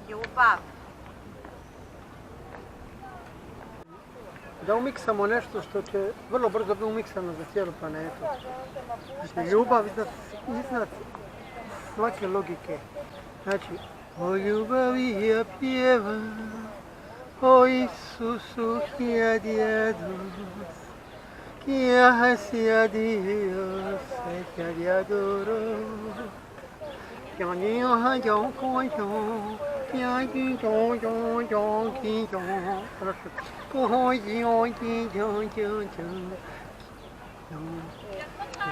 Ljubav. Da umiksamo nešto što će vrlo brzo biti umiksano za cijelu planetu. Znači, ljubav iznad svake logike. Znači, o ljubavi ja pjevam, o Isusu hiljadijados, que hacia Dios que te adoro. Yo niño yo coño, ya yo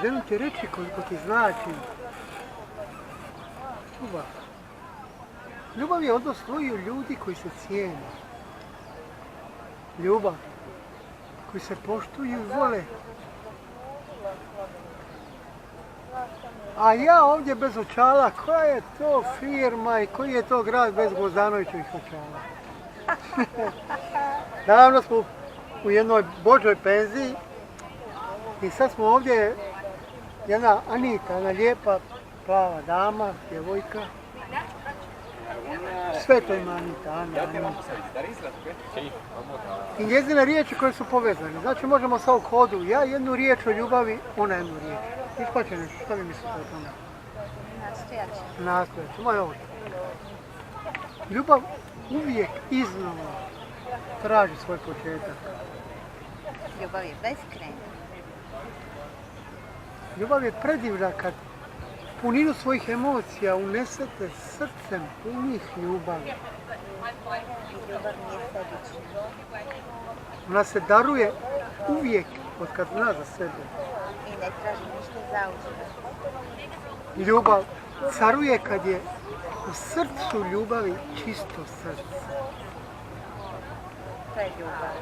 želim ti reći koliko ti znači ljubav. Ljubav je odnos dvoju ljudi koji se cijene. Ljubav koji se poštuju i vole. A ja ovdje bez očala, koja je to firma i koji je to grad bez Gvozdanovićevih očala? Davno smo u jednoj božoj penziji i sad smo ovdje jedna Anita, jedna lijepa plava dama, djevojka. Sve to ima Anita, I njezine riječi koje su povezane. Znači možemo sa ovog hodu, ja jednu riječ o ljubavi, ona jednu riječ. Ispače nešto, što vi mislite o tome? Nastojat ću, moj ovo. Ljubav uvijek iznova traži svoj početak. Ljubav je beskrajna. Ljubav je predivna kad puninu svojih emocija unesete srcem punih ljubavi. Ljubav nije sebična. Ona se daruje uvijek od kad zna za sebe. I ne traži ništa za uzvrat. Ljubav caruje kad je u srcu ljubavi čisto srce. To je ljubav.